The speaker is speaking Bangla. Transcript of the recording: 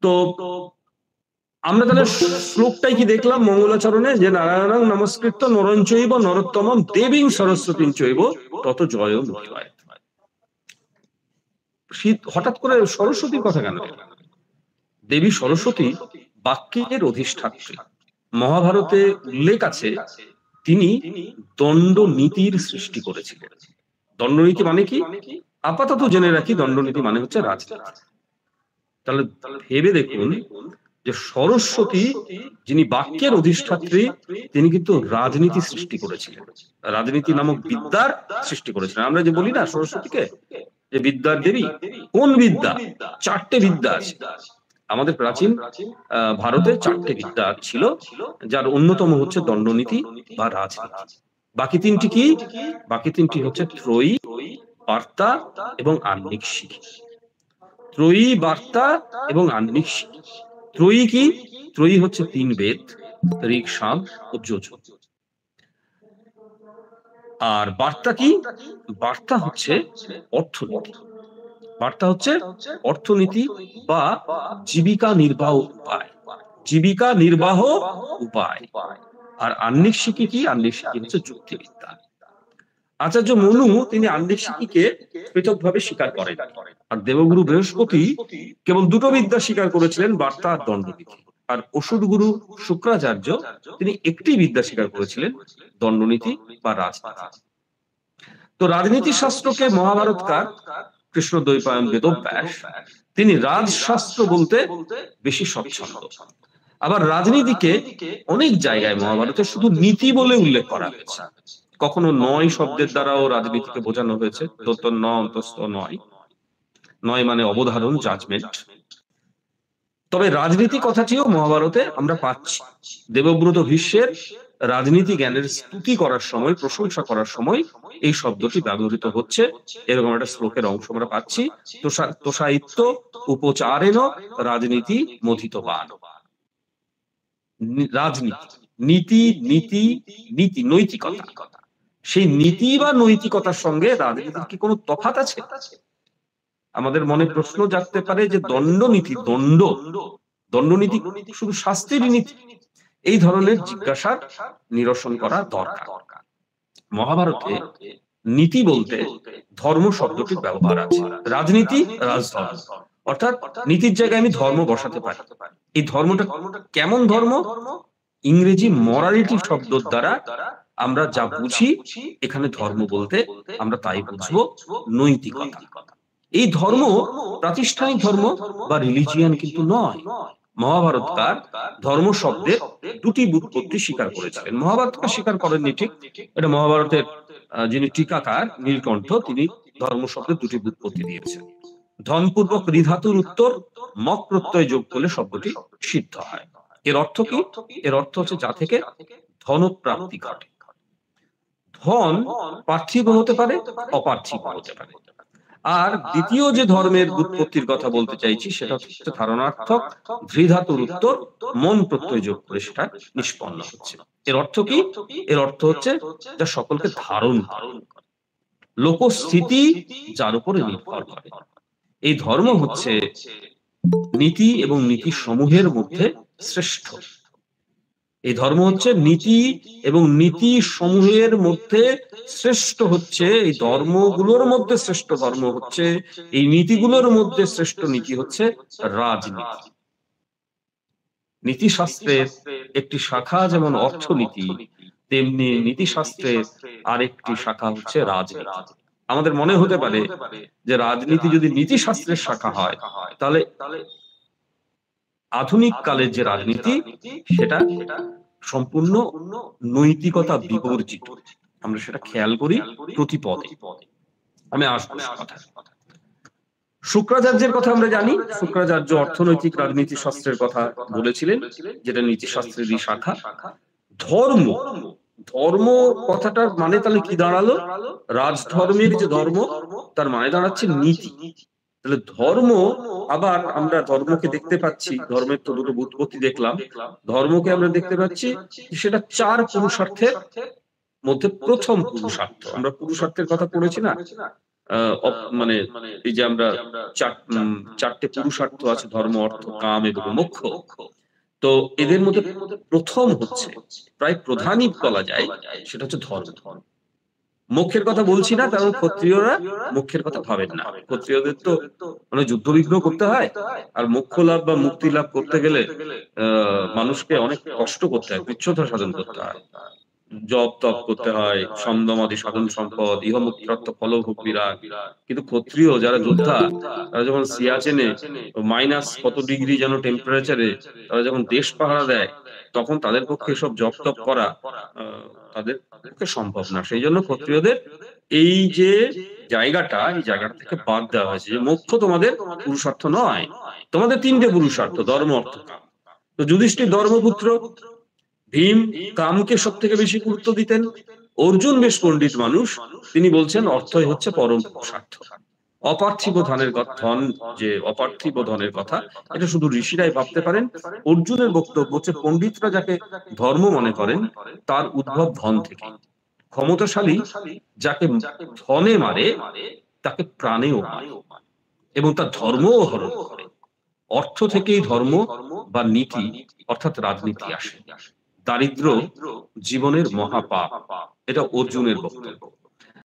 তো আমরা তাহলে শ্লোকটাই কি দেখলাম মঙ্গলাচরণে, যে নারায়ণং নমস্কৃত্য নরং চৈব নরোত্তমম দেবীং সরস্বতীং চৈব তত জয় মুখিবায়। হঠাৎ করে সরস্বতীর কথা কেন? দেবী সরস্বতী বাক্যের অধিষ্ঠাত্রী। মহাভারতে উল্লেখ আছে তিনি দণ্ড নীতির সৃষ্টি করেছিলেন। দণ্ডনীতি মানে কি? আপাতত জেনে রাখি, দণ্ডনীতি মানে হচ্ছে রাজনীতি। তাহলে ভেবে দেখুন যে সরস্বতী যিনি বাক্যের অধিষ্ঠাত্রী, তিনি কিন্তু রাজনীতি সৃষ্টি করেছিলেন, রাজনীতি নামক বিদ্যার সৃষ্টি করেছিলেন। আমরা যে বলি না সরস্বতীকে যে বিদ্যার দেবী, কোন বিদ্যা? 4টে বিদ্যা আছে আমাদের প্রাচীন ভারতে, 4টে বিদ্যা ছিল, যার অন্যতম হচ্ছে দণ্ডনীতি বা রাজনীতি। বাকি 3টি কি? বাকি 3টি হচ্ছে ত্রয়ী, বার্তা এবং আহ্নিক শিখি। ত্রয়ী, বার্তা এবং আহ্নিক শিখি। ত্রয়ী কি? ত্রয়ী হচ্ছে 3 বেদ, ঋক, সাম ও যজুঃ। আর বার্তা কি? বার্তা হচ্ছে অর্থনীতি। বার্তা হচ্ছে অর্থনীতি বা জীবিকা নির্বাহ উপায়, জীবিকা নির্বাহ উপায়। আর আহ্নিক শিখি কি? আহ্নিক শিখি হচ্ছে যুক্তিবিদ্যা। আচার্য মনু তিনি আহ্নিক শিখিকে পৃথকভাবে স্বীকার করেন, আর দেবগুরু বৃহস্পতি কেবল 2টো বিদ্যা স্বীকার করেছিলেন, বার্তা আর দণ্ডনীতি। আর অসুর গুরু শুক্রাচার্য তিনি একটি বিদ্যা স্বীকার করেছিলেন, দণ্ডনীতি বা রাজনীতি। তো রাজনীতি শাস্ত্রকে মহাভারতকার কৃষ্ণদ্বৈপায়ন বেদব্যাস তিনি রাজশাস্ত্র বলতে বেশি স্বচ্ছন্দ। আবার রাজনীতিকে অনেক জায়গায় মহাভারতে শুধু নীতি বলে উল্লেখ করা হয়েছে, কখনো নয় শব্দের দ্বারাও রাজনীতিকে বোঝানো হয়েছে। নয়, নয় মানে অবধারণ, জাজমেন্ট। তবে রাজনীতি কথাটিও মহাভারতে আমরা পাচ্ছি। দেবব্রত ভীষ্মের রাজনীতি জ্ঞানের স্তুতি করার সময়, প্রশংসা করার সময় এই শব্দটি ব্যবহৃত হচ্ছে। এরকম একটা শ্লোকের অংশ আমরা পাচ্ছি, তোষায়িত্ব উপচারেণ রাজনীতি মথিতবান। রাজনীতি, নীতি, নীতি, নীতি, নৈতিকতা। সেই নীতি বা নৈতিকতার সঙ্গে রাজনীতির কি কোনো তফাৎ আছে? আমাদের মনে প্রশ্ন জাগতে পারে যে দণ্ডনীতি, দণ্ডনীতি শুধু শাস্তির নীতি, এই ধরনের জিজ্ঞাসার নিরসন করা দরকার। মহাভারতে নীতি বলতে ধর্ম শব্দটির ব্যবহার আছে। রাজনীতি, রাজধর্ম, অর্থাৎ নীতির জায়গায় আমি ধর্ম বসাতে পারি। এই ধর্মটা কেমন ধর্ম? ইংরেজি মরালিটি শব্দের দ্বারা আমরা যা বুঝি, এখানে ধর্ম বলতে আমরা তাই বুঝবো নৈতিকতা। এই ধর্ম প্রাতিষ্ঠানিক ধর্ম বা রিলিজিয়ান কিন্তু নয়। মহাভারতকার ধর্ম শব্দের 2টি ব্যুৎপত্তি স্বীকার করেছিলেন। মহাভারতকার স্বীকার করেননি ঠিক, এটা মহাভারতের যিনি টিকাকার নীলকণ্ঠ, তিনি ধর্ম শব্দের 2টি ব্যুৎপত্তি দিয়েছেন। ধনপূর্বক ঋধাতুর উত্তর মক প্রত্যয় যোগ করলে শব্দটি সিদ্ধ হয়। এর অর্থ কি? এর অর্থ হচ্ছে যা থেকে ধনপ্রাপ্তি ঘটে। ধন পার্থিব হতে পারে, অপার্থিব হতে পারে। আর দ্বিতীয় যে ধর্মের উৎপত্তির কথা বলতে চাইছি সেটা হচ্ছে ধারণার্থক ধৃধাতুর উত্তর মন প্রত্যয় যোগ করে সেটা নিষ্পন্ন হচ্ছে। এর অর্থ কি? এর অর্থ হচ্ছে যা সকলকে ধারণ করে, লোকস্থিতি যার উপরে নির্ভর করে। এই ধর্ম হচ্ছে নীতি এবং নীতি সমূহের মধ্যে শ্রেষ্ঠ। এই ধর্ম হচ্ছে নীতি এবং নীতি সমূহের মধ্যে শ্রেষ্ঠ, হচ্ছে এই ধর্মগুলোর মধ্যে শ্রেষ্ঠ ধর্ম হচ্ছে, এই নীতিগুলোর মধ্যে শ্রেষ্ঠ নীতি হচ্ছে রাজনীতি। নীতিশাস্ত্রের একটি শাখা যেমন অর্থনীতি, তেমনি নীতিশাস্ত্রের আরেকটি শাখা হচ্ছে রাজনীতি। আমাদের মনে হতে পারে যে রাজনীতি যদি নীতিশাস্ত্রের শাখা হয়, তাহলে আধুনিক কালের যে রাজনীতি সেটা সম্পূর্ণ নৈতিকতা বিবর্জিত। আমরা সেটা খেয়াল করি প্রতি পদে। আমি আসবো কথা। শুক্রাচার্যের কথা আমরা জানি, শুক্রাচার্য অর্থনৈতিক রাজনীতি শাস্ত্রের কথা বলেছিলেন, যেটা নীতিশাস্ত্রেরই শাখা। ধর্ম, ধর্ম কথাটার মানে তাহলে কি দাঁড়ালো? রাজধর্মের যে ধর্ম, তার মানে দাঁড়াচ্ছে নীতি। তাহলে ধর্ম, আবার আমরা ধর্মকে দেখতে পাচ্ছি, ধর্মের তো 2টো ব্যুৎপত্তি দেখলাম, ধর্মকে আমরা দেখতে পাচ্ছি সেটা 4 পুরুষার্থের মধ্যে প্রথম পুরুষার্থ। আমরা পুরুষার্থের কথা পড়েছি না, মানে এই যে আমরা চারটে পুরুষার্থ আছে, ধর্ম, অর্থ, কাম এবং মোক্ষ। তো এদের মধ্যে প্রথম হচ্ছে, প্রায় প্রধানই বলা যায়, সেটা হচ্ছে ধর্ম। মোক্ষের কথা বলছি না, কারণ ক্ষত্রিয়রা মোক্ষের কথা ভাবেন না। ক্ষত্রিয়দের তো মানে যুদ্ধবিগ্ন করতে হয়, আর মোক্ষ লাভ বা মুক্তি লাভ করতে গেলে মানুষকে অনেক কষ্ট করতে হয়, কৃচ্ছ্রতা সাধন করতে হয়, জপ তপ করতে হয়, সমদমাদি সাধন সম্পদ, ইহমুক্তার্থ ফলভোগ বিরাগ। কিন্তু ক্ষত্রিয় যারা যোদ্ধা, তারা যখন সিয়াচেনে মাইনাস কত ডিগ্রি যেন টেম্পারেচারে তারা যখন দেশ পাহারা দেয়, তখন তাদের পক্ষে এসব জপ তপ করা তাদের পক্ষে সম্ভব না। সেই জন্য ক্ষত্রিয়দের এই যে জায়গাটা, এই জায়গাটা থেকে বাদ দেওয়া হয়েছে, যে মোক্ষ তোমাদের পুরুষার্থ নয়, তোমাদের তিনটে পুরুষার্থ, ধর্ম, অর্থ, কাম। তো যুধিষ্ঠির ধর্মপুত্র, ভীম কামকে সব থেকে বেশি গুরুত্ব দিতেন। অর্জুন বেশ পণ্ডিত মানুষ, তিনি বলছেন অর্থই হচ্ছে পরম পুরুষার্থ। অপার্থিব ধনের ধন, যে অপার্থিব ধনের কথা, এটা শুধু ঋষিরাই ভাবতে পারেন। অর্জুনের বক্তব্য হচ্ছে পণ্ডিতরা যাকে ধর্ম মনে করেন, তার উদ্ভব ধন থেকে। ক্ষমতাশালী যাকে ধনে মারে, তাকে প্রাণেও মারে এবং তার ধর্মও হরণ করে। অর্থ থেকেই ধর্ম বা নীতি অর্থাৎ রাজনীতি আসে। দারিদ্র জীবনের মহাপাপ, এটা অর্জুনের বক্তব্য।